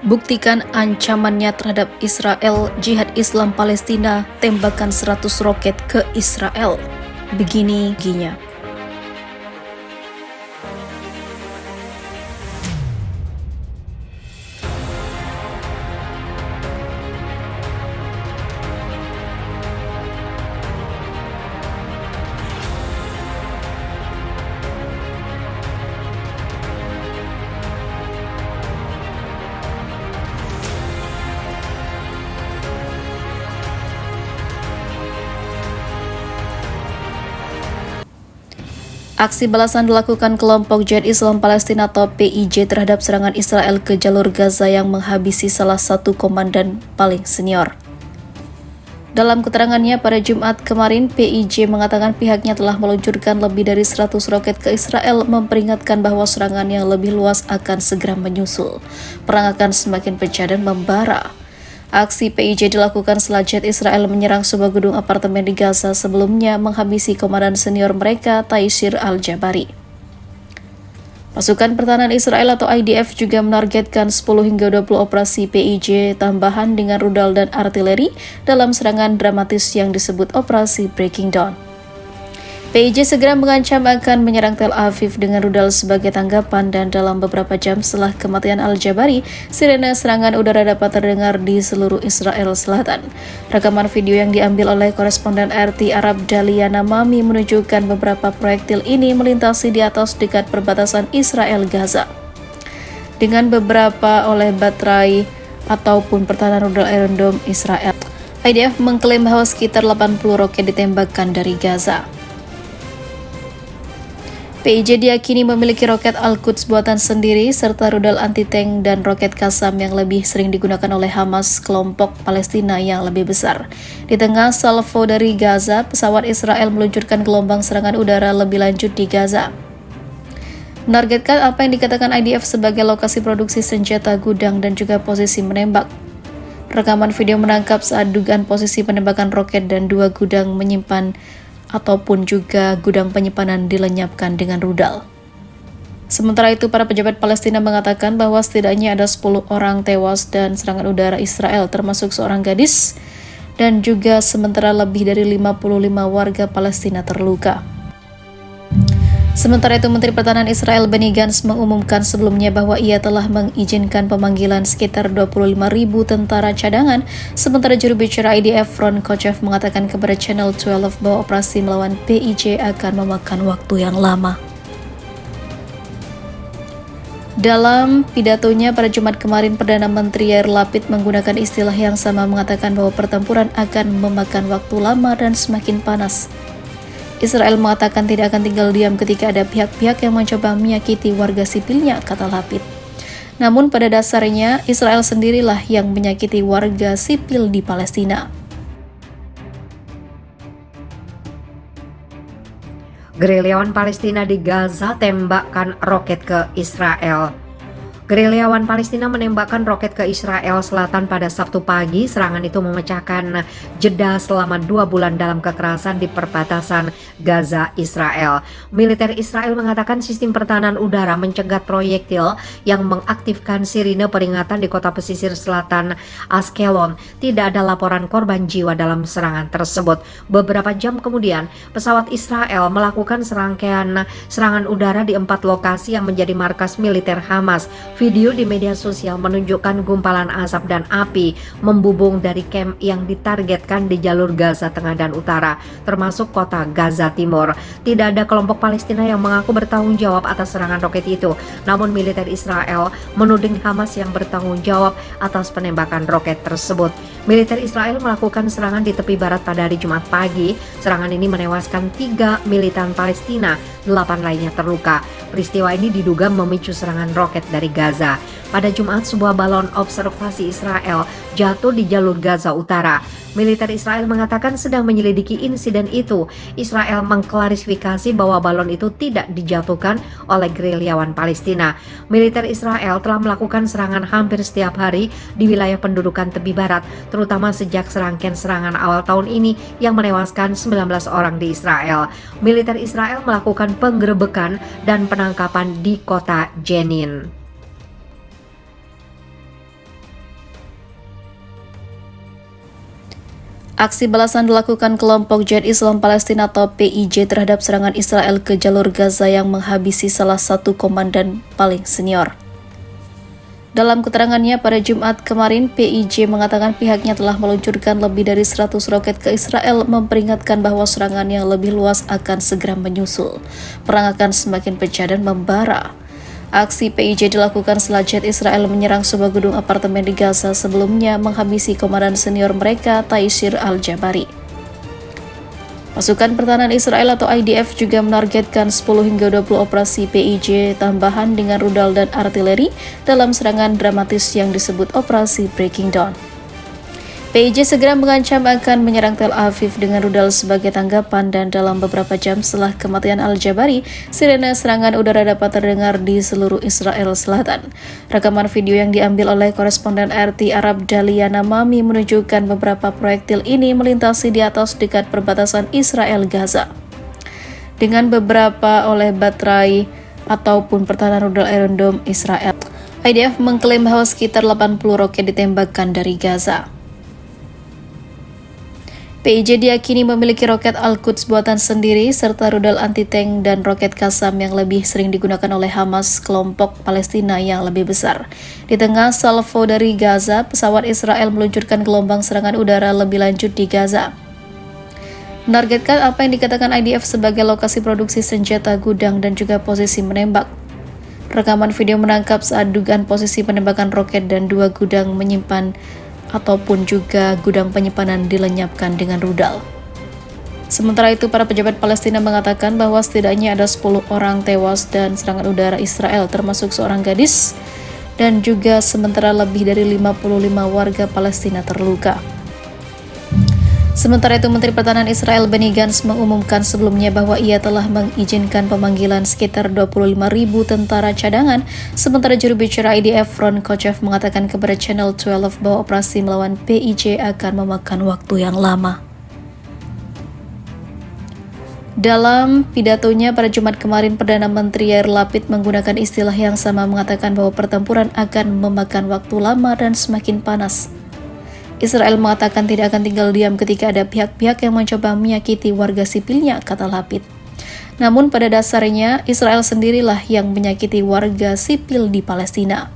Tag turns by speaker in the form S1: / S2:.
S1: Buktikan ancamannya terhadap Israel, Jihad Islam Palestina, tembakan 100 roket ke Israel. Begini ginya. Aksi balasan dilakukan kelompok Jihad Islam Palestina atau PIJ terhadap serangan Israel ke jalur Gaza yang menghabisi salah satu komandan paling senior. Dalam keterangannya pada Jumat kemarin, PIJ mengatakan pihaknya telah meluncurkan lebih dari 100 roket ke Israel, memperingatkan bahwa serangan yang lebih luas akan segera menyusul. Perang akan semakin pecah dan membara. Aksi PIJ dilakukan setelah jet Israel menyerang sebuah gedung apartemen di Gaza sebelumnya menghabisi komandan senior mereka, Taisir Al-Jabari. Pasukan Pertahanan Israel atau IDF juga menargetkan 10 hingga 20 operasi PIJ tambahan dengan rudal dan artileri dalam serangan dramatis yang disebut Operasi Breaking Dawn. PIJ segera mengancam akan menyerang Tel Aviv dengan rudal sebagai tanggapan, dan dalam beberapa jam setelah kematian Al-Jabari, sirene serangan udara dapat terdengar di seluruh Israel Selatan. Rekaman video yang diambil oleh koresponden RT Arab Daliana Mami menunjukkan beberapa proyektil ini melintasi di atas dekat perbatasan Israel-Gaza. Dengan beberapa oleh baterai ataupun pertahanan rudal Iron Dome Israel. IDF mengklaim bahwa sekitar 80 roket ditembakkan dari Gaza. PIJ diyakini memiliki roket Al-Quds buatan sendiri, serta rudal anti-tank dan roket Qassam yang lebih sering digunakan oleh Hamas, kelompok Palestina yang lebih besar. Di tengah salvo dari Gaza, pesawat Israel meluncurkan gelombang serangan udara lebih lanjut di Gaza. Menargetkan apa yang dikatakan IDF sebagai lokasi produksi senjata, gudang, dan juga posisi menembak. Rekaman video menangkap saat dugaan posisi penembakan roket dan 2 gudang menyimpan ataupun juga gudang penyimpanan dilenyapkan dengan rudal. Sementara itu, para pejabat Palestina mengatakan bahwa setidaknya ada 10 orang tewas dan serangan udara Israel, termasuk seorang gadis, dan juga sementara lebih dari 55 warga Palestina terluka. Sementara itu, Menteri Pertahanan Israel Benny Gantz mengumumkan sebelumnya bahwa ia telah mengizinkan pemanggilan sekitar 25.000 tentara cadangan, sementara juru bicara IDF Ron Kochev mengatakan kepada Channel 12 bahwa operasi melawan PIJ akan memakan waktu yang lama. Dalam pidatonya pada Jumat kemarin, Perdana Menteri Yair Lapid menggunakan istilah yang sama, mengatakan bahwa pertempuran akan memakan waktu lama dan semakin panas. Israel mengatakan tidak akan tinggal diam ketika ada pihak-pihak yang mencoba menyakiti warga sipilnya, kata Lapid. Namun pada dasarnya, Israel sendirilah yang menyakiti warga sipil di Palestina.
S2: Gerilyawan Palestina di Gaza tembakkan roket ke Israel. Gerilyawan Palestina menembakkan roket ke Israel Selatan pada Sabtu pagi. Serangan itu memecahkan jeda selama 2 bulan dalam kekerasan di perbatasan Gaza, Israel. Militer Israel mengatakan sistem pertahanan udara mencegat proyektil yang mengaktifkan sirine peringatan di kota pesisir selatan Ashkelon. Tidak ada laporan korban jiwa dalam serangan tersebut. Beberapa jam kemudian, pesawat Israel melakukan serangkaian serangan udara di 4 lokasi yang menjadi markas militer Hamas. Video di media sosial menunjukkan gumpalan asap dan api membubung dari kamp yang ditargetkan di jalur Gaza Tengah dan Utara, termasuk kota Gaza Timur. Tidak ada kelompok Palestina yang mengaku bertanggung jawab atas serangan roket itu, namun militer Israel menuding Hamas yang bertanggung jawab atas penembakan roket tersebut. Militer Israel melakukan serangan di tepi barat pada hari Jumat pagi. Serangan ini menewaskan 3 militan Palestina, 8 lainnya terluka. Peristiwa ini diduga memicu serangan roket dari Gaza. Pada Jumat, sebuah balon observasi Israel jatuh di jalur Gaza Utara. Militer Israel mengatakan sedang menyelidiki insiden itu. Israel mengklarifikasi bahwa balon itu tidak dijatuhkan oleh gerilyawan Palestina. Militer Israel telah melakukan serangan hampir setiap hari di wilayah pendudukan tepi barat, terutama sejak serangkaian serangan awal tahun ini yang menewaskan 19 orang di Israel. Militer Israel melakukan penggerebekan dan penangkapan di kota Jenin.
S1: Aksi balasan dilakukan kelompok Jihad Islam Palestina atau PIJ terhadap serangan Israel ke jalur Gaza yang menghabisi salah satu komandan paling senior. Dalam keterangannya pada Jumat kemarin, PIJ mengatakan pihaknya telah meluncurkan lebih dari 100 roket ke Israel, memperingatkan bahwa serangan yang lebih luas akan segera menyusul. Perang akan semakin pecah dan membara. Aksi PIJ dilakukan setelah Jihad Israel menyerang sebuah gedung apartemen di Gaza sebelumnya menghabisi komandan senior mereka, Taisir Al-Jabari. Pasukan Pertahanan Israel atau IDF juga menargetkan 10 hingga 20 operasi PIJ tambahan dengan rudal dan artileri dalam serangan dramatis yang disebut Operasi Breaking Dawn. PIJ segera mengancam akan menyerang Tel Aviv dengan rudal sebagai tanggapan, dan dalam beberapa jam setelah kematian Al-Jabari, sirene serangan udara dapat terdengar di seluruh Israel Selatan. Rekaman video yang diambil oleh koresponden RT Arab Daliana Mami menunjukkan beberapa proyektil ini melintasi di atas dekat perbatasan Israel-Gaza. Dengan beberapa oleh baterai ataupun pertahanan rudal Iron Dome Israel. IDF mengklaim bahwa sekitar 80 roket ditembakkan dari Gaza. PIJ diyakini memiliki roket Al-Quds buatan sendiri serta rudal anti-tank dan roket Qassam yang lebih sering digunakan oleh Hamas, kelompok Palestina yang lebih besar. Di tengah salvo dari Gaza, pesawat Israel meluncurkan gelombang serangan udara lebih lanjut di Gaza. Menargetkan apa yang dikatakan IDF sebagai lokasi produksi senjata, gudang, dan juga posisi menembak. Rekaman video menangkap saat dugaan posisi penembakan roket dan 2 gudang menyimpan ataupun juga gudang penyimpanan dilenyapkan dengan rudal. Sementara itu, para pejabat Palestina mengatakan bahwa setidaknya ada 10 orang tewas dan serangan udara Israel, termasuk seorang gadis, dan juga sementara lebih dari 55 warga Palestina terluka. Sementara itu, Menteri Pertahanan Israel Benny Gantz mengumumkan sebelumnya bahwa ia telah mengizinkan pemanggilan sekitar 25.000 tentara cadangan, sementara juru bicara IDF Ron Kochev mengatakan kepada Channel 12 bahwa operasi melawan PIJ akan memakan waktu yang lama. Dalam pidatonya pada Jumat kemarin, Perdana Menteri Yair Lapid menggunakan istilah yang sama, mengatakan bahwa pertempuran akan memakan waktu lama dan semakin panas. Israel mengatakan tidak akan tinggal diam ketika ada pihak-pihak yang mencoba menyakiti warga sipilnya, kata Lapid. Namun pada dasarnya, Israel sendirilah yang menyakiti warga sipil di Palestina.